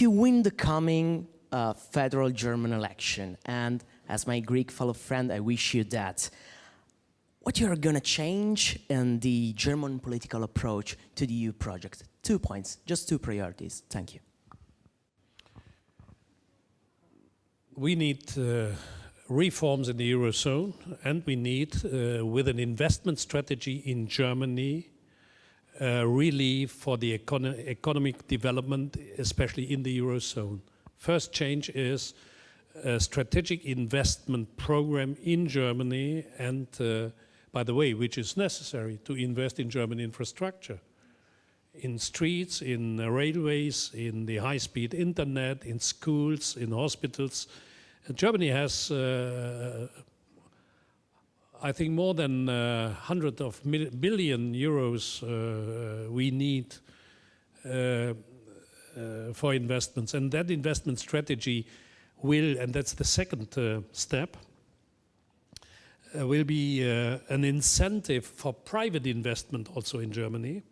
if you win the coming federal German election, and as my Greek fellow friend, I wish you that, what you're going to change in the German political approach to the EU project? 2 points, just 2 priorities. Thank you. We need reforms in the Eurozone, and we need, with an investment strategy in Germany, relief for the economic development, especially in the Eurozone. First change is a strategic investment program in Germany, and by the way, which is necessary to invest in German infrastructure, in streets, in railways, in the high-speed internet, in schools, in hospitals. And Germany has, I think, more than hundreds of billion euros we need for investments. And that investment strategy will, and that's the second step, will be an incentive for private investment also in Germany.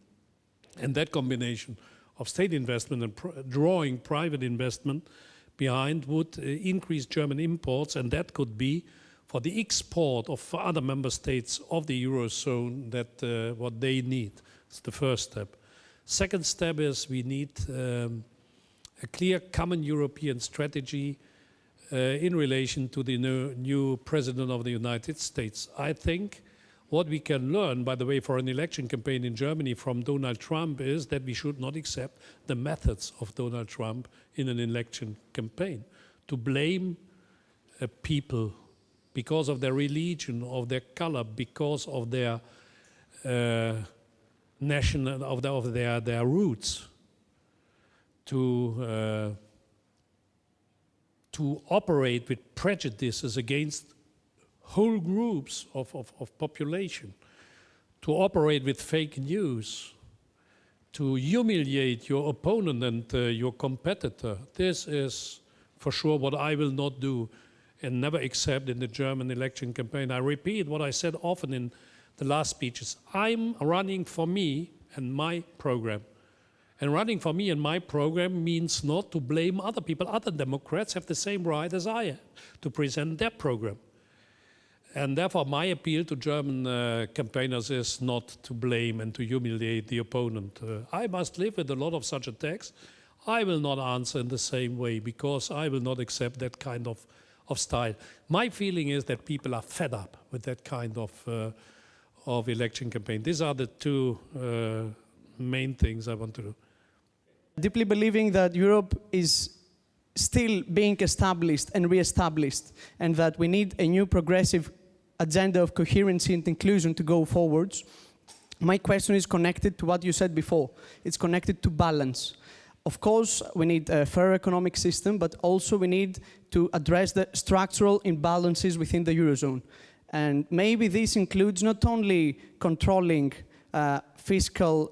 And that combination of state investment and drawing private investment behind would increase German imports, and that could be for the export of other member states of the Eurozone that what they need. It's the first step. Second step is we need a clear common European strategy in relation to the new President of the United States. I think what we can learn, by the way, for an election campaign in Germany from Donald Trump is that we should not accept the methods of Donald Trump in an election campaign. To blame people because of their religion, of their color, because of their national, of their roots, to operate with prejudices against whole groups of population, to operate with fake news, to humiliate your opponent and your competitor. This is for sure what I will not do and never accept in the German election campaign. I repeat what I said often in the last speeches. I'm running for me and my program. And running for me and my program means not to blame other people. Other Democrats have the same right as I have to present their program. And therefore, my appeal to German campaigners is not to blame and to humiliate the opponent. I must live with a lot of such attacks. I will not answer in the same way because I will not accept that kind of style. My feeling is that people are fed up with that kind of election campaign. These are the two main things I want to do. Deeply believing that Europe is still being established and re-established, and that we need a new progressive agenda of coherency and inclusion to go forwards. My question is connected to what you said before. It's connected to balance. Of course, we need a fair economic system, but also we need to address the structural imbalances within the Eurozone. And maybe this includes not only controlling fiscally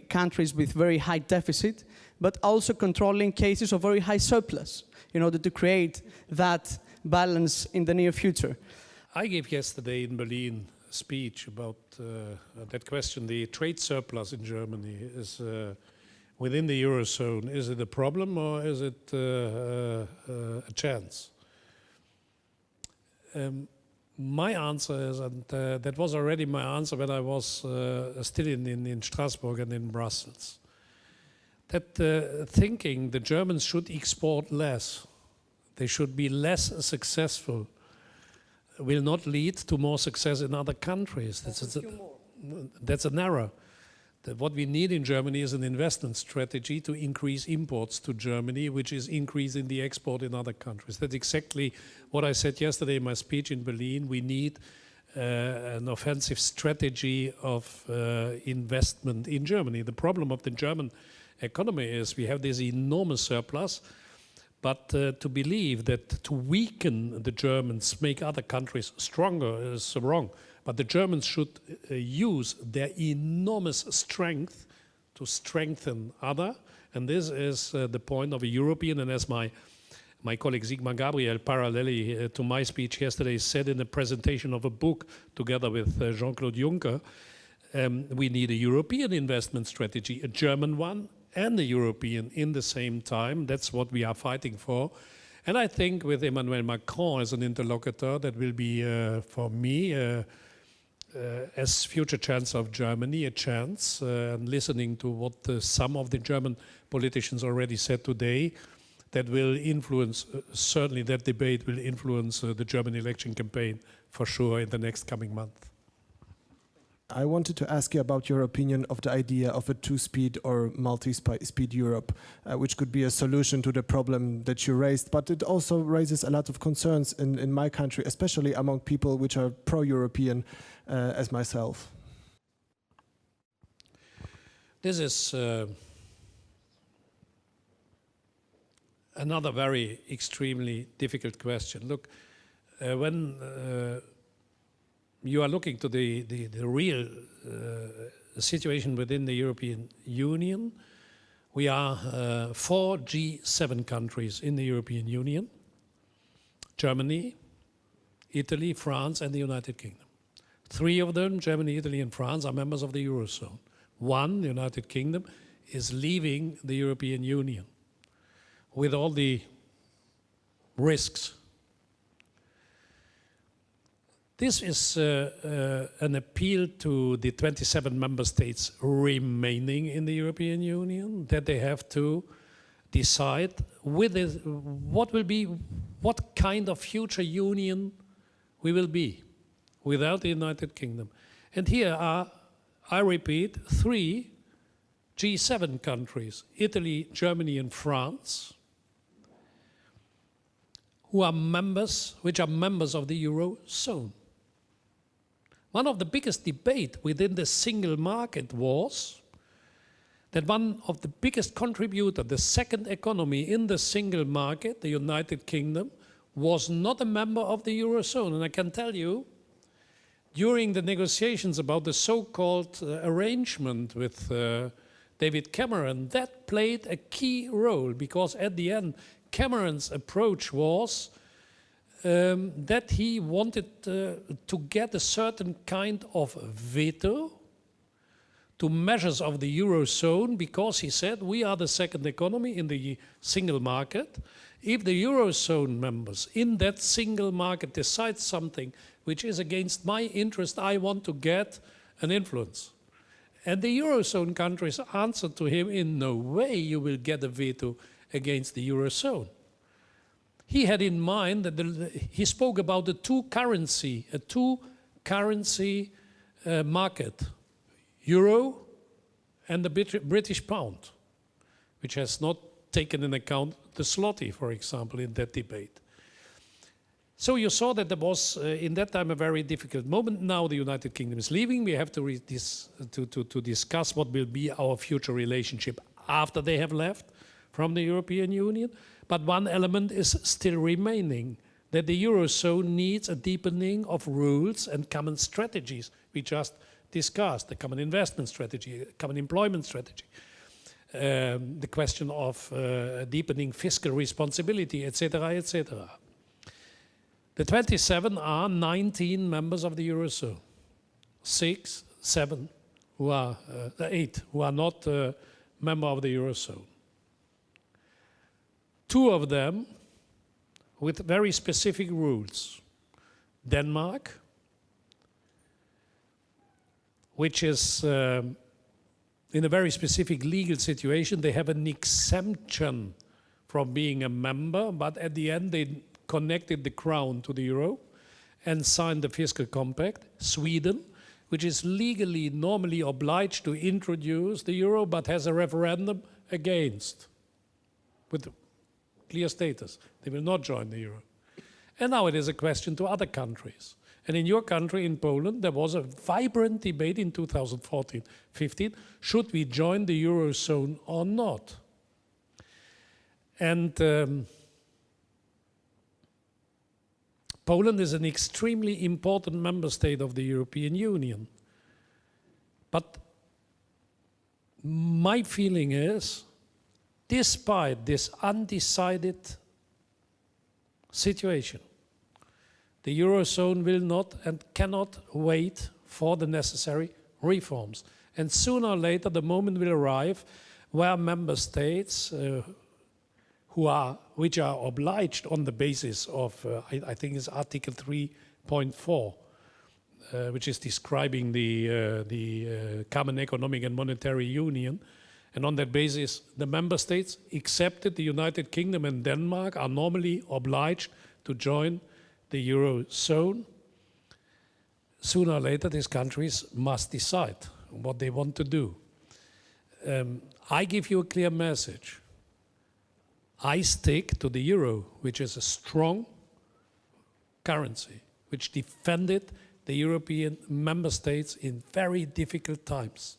countries with very high deficit, but also controlling cases of very high surplus in order to create that balance in the near future. I gave yesterday in Berlin a speech about that question. The trade surplus in Germany is within the Eurozone. Is it a problem or is it a chance? My answer is, and that was already my answer when I was still in Strasbourg and in Brussels, that thinking the Germans should export less, they should be less successful, will not lead to more success in other countries. That's an error. That what we need in Germany is an investment strategy to increase imports to Germany, which is increasing the export in other countries. That's exactly what I said yesterday in my speech in Berlin. We need an offensive strategy of investment in Germany. The problem of the German economy is we have this enormous surplus, but to believe that to weaken the Germans, make other countries stronger is wrong. But the Germans should use their enormous strength to strengthen other. And this is the point of a European, and as my colleague Sigmar Gabriel, parallelly to my speech yesterday, said in the presentation of a book together with Jean-Claude Juncker, we need a European investment strategy, a German one and the European in the same time. That's what we are fighting for. And I think with Emmanuel Macron as an interlocutor, that will be, for me, as future Chancellor of Germany, a chance. Listening to what some of the German politicians already said today, that will influence, certainly that debate will influence the German election campaign for sure in the next coming month. I wanted to ask you about your opinion of the idea of a two-speed or multi-speed Europe, which could be a solution to the problem that you raised, but it also raises a lot of concerns in my country, especially among people which are pro-European, as myself. This is another very extremely difficult question. Look, when you are looking to the real situation within the European Union, we are 4 G7 countries in the European Union: Germany, Italy, France, and the United Kingdom. 3 of them, Germany, Italy, and France, are members of the Eurozone. 1, the United Kingdom, is leaving the European Union with all the risks. This is an appeal to the 27 member states remaining in the European Union, that they have to decide what kind of future union we will be without the United Kingdom. And here are, I repeat, 3 G7 countries: Italy, Germany, and France, which are members of the Eurozone. One of the biggest debates within the single market was that one of the biggest contributors, the second economy in the single market, the United Kingdom, was not a member of the Eurozone. And I can tell you, during the negotiations about the so-called arrangement with David Cameron, that played a key role, because at the end, Cameron's approach was that he wanted to get a certain kind of veto to measures of the Eurozone, because he said we are the second economy in the single market. If the Eurozone members in that single market decide something which is against my interest, I want to get an influence. And the Eurozone countries answered to him, in no way you will get a veto against the Eurozone. He had in mind that he spoke about a two-currency market, euro and the British pound, which has not taken into account the zloty, for example, in that debate. So you saw that there was, in that time, a very difficult moment. Now the United Kingdom is leaving. We have to discuss what will be our future relationship after they have left from the European Union. But one element is still remaining, that the Eurozone needs a deepening of rules and common strategies. We just discussed the common investment strategy, common employment strategy, the question of deepening fiscal responsibility, etc., etc. The 27 are 19 members of the Eurozone, 8 who are not member of the Eurozone. 2 of them with very specific rules. Denmark, which is in a very specific legal situation. They have an exemption from being a member, but at the end they connected the crown to the euro and signed the fiscal compact. Sweden, which is legally normally obliged to introduce the euro, but has a referendum against, with clear status. They will not join the euro. And now it is a question to other countries. And in your country, in Poland, there was a vibrant debate in 2014-15, should we join the Eurozone or not? And Poland is an extremely important member state of the European Union. But my feeling is, despite this undecided situation, the Eurozone will not and cannot wait for the necessary reforms. And sooner or later, the moment will arrive where member states which are obliged on the basis of, I think it's Article 3.4, which is describing the Common Economic and Monetary Union. And on that basis, the member states, except the United Kingdom and Denmark, are normally obliged to join the Eurozone. Sooner or later, these countries must decide what they want to do. I give you a clear message. I stick to the euro, which is a strong currency, which defended the European member states in very difficult times.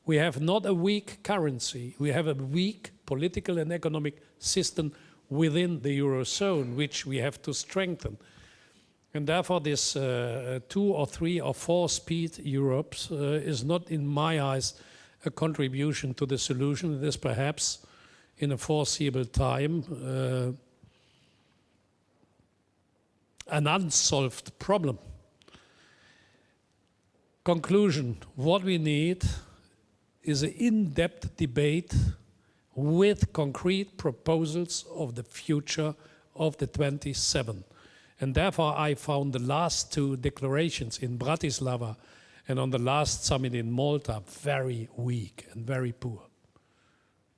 We have not a weak currency, we have a weak political and economic system within the Eurozone, which we have to strengthen. And therefore this 2 or 3 or 4 speed Europe is not, in my eyes, a contribution to the solution. It is perhaps, in a foreseeable time, an unsolved problem. Conclusion, what we need is an in-depth debate with concrete proposals of the future of the 27. And therefore I found the last 2 declarations in Bratislava and on the last summit in Malta very weak and very poor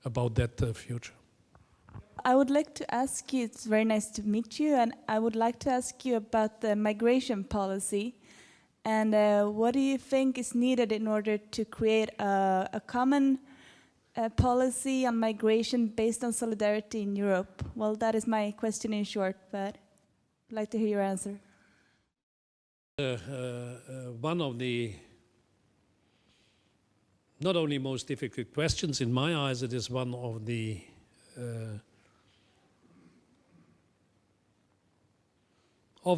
about that future. I would like to ask you, it's very nice to meet you, and I would like to ask you about the migration policy. And what do you think is needed in order to create a common policy on migration based on solidarity in Europe? Well, that is my question in short, but I'd like to hear your answer. One of the not only most difficult questions, in my eyes, it is one of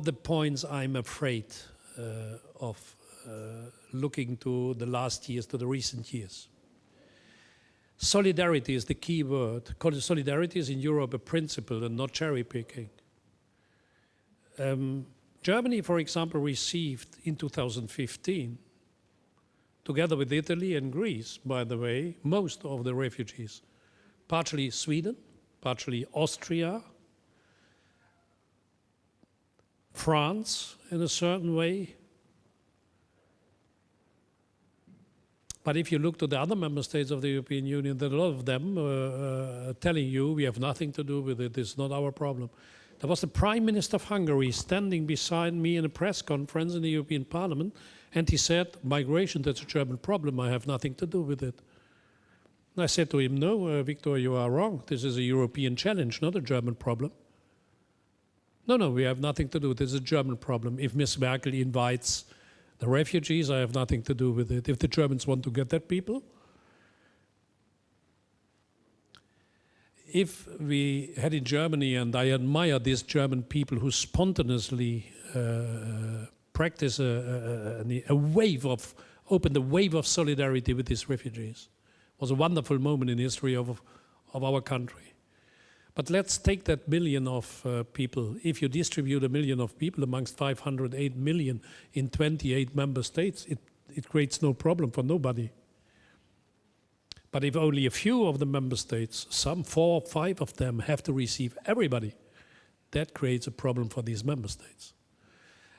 the points I'm afraid of looking to the last years, to the recent years. Solidarity is the key word. Solidarity is in Europe a principle and not cherry picking. Germany, for example, received in 2015, together with Italy and Greece, by the way, most of the refugees. Partially Sweden, partially Austria, France in a certain way. But if you look to the other member states of the European Union, there are a lot of them telling you we have nothing to do with it, it's not our problem. There was the Prime Minister of Hungary standing beside me in a press conference in the European Parliament, and he said, migration, that's a German problem, I have nothing to do with it. And I said to him, no, Victor, you are wrong. This is a European challenge, not a German problem. No, we have nothing to do. This is a German problem. If Ms. Merkel invites the refugees, I have nothing to do with it. If the Germans want to get that people, if we had in Germany, and I admire these German people who spontaneously practice opened a wave of solidarity with these refugees. It was a wonderful moment in the history of our country. But let's take that million of people. If you distribute a million of people amongst 508 million in 28 member states, it creates no problem for nobody. But if only a few of the member states, some 4 or 5 of them, have to receive everybody, that creates a problem for these member states.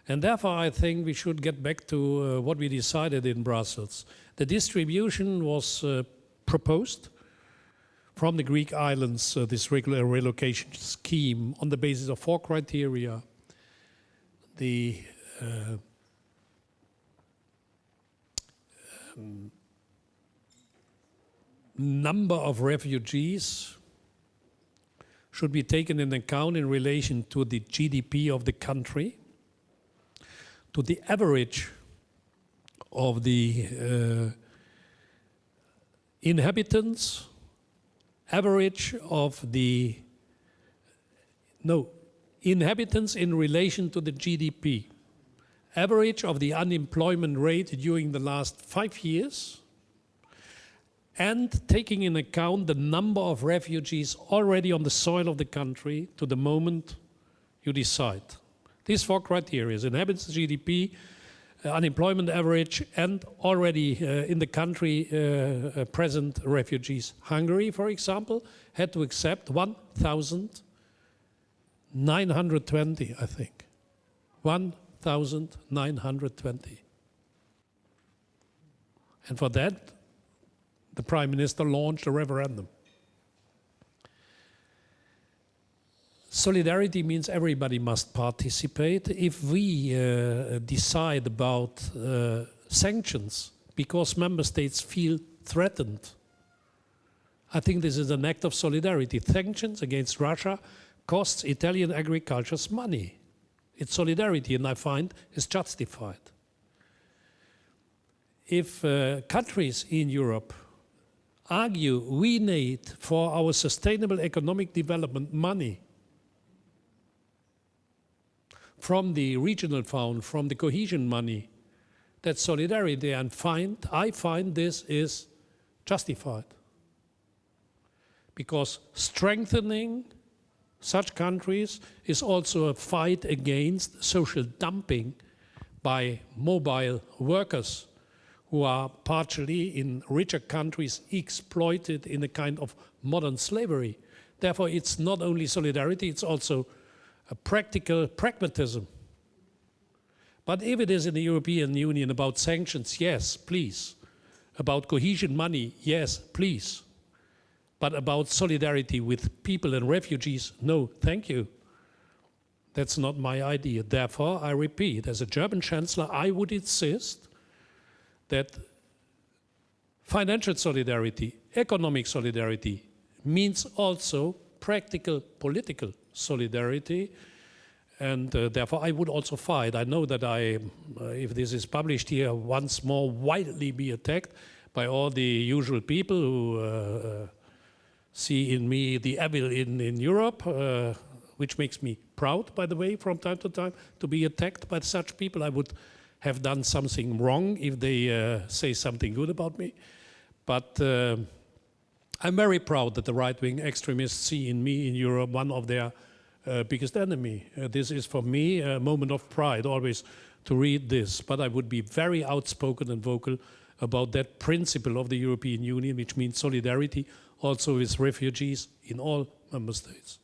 And therefore, I think we should get back to what we decided in Brussels. The distribution was proposed from the Greek islands, this regular relocation scheme on the basis of 4 criteria. The number of refugees should be taken into account in relation to the GDP of the country, to the average of the inhabitants, average of the, inhabitants in relation to the GDP, average of the unemployment rate during the last 5 years, and taking in account the number of refugees already on the soil of the country to the moment you decide. These 4 criteria: inhabitants, GDP, unemployment average, and already in the country present refugees. Hungary, for example, had to accept 1,920, I think. 1,920. And for that, the Prime Minister launched a referendum. Solidarity means everybody must participate. If we decide about sanctions because member states feel threatened, I think this is an act of solidarity. Sanctions against Russia costs Italian agricultures money. It's solidarity, and I find it's justified. If countries in Europe argue we need for our sustainable economic development money from the regional fund, from the cohesion money, that's solidarity, and I find this is justified. Because strengthening such countries is also a fight against social dumping by mobile workers who are partially in richer countries exploited in a kind of modern slavery. Therefore, it's not only solidarity, it's also a practical pragmatism. But if it is in the European Union about sanctions, yes, please. About cohesion money, yes, please. But about solidarity with people and refugees, no, thank you. That's not my idea. Therefore, I repeat, as a German Chancellor, I would insist that financial solidarity, economic solidarity, means also practical political solidarity, and therefore I would also fight. I know that if this is published here, once more widely be attacked by all the usual people who see in me the evil in Europe, which makes me proud, by the way, from time to time, to be attacked by such people. I would have done something wrong if they say something good about me. But I'm very proud that the right-wing extremists see in me, in Europe, one of their biggest enemy. This is for me a moment of pride, always to read this. But I would be very outspoken and vocal about that principle of the European Union, which means solidarity also with refugees in all member states.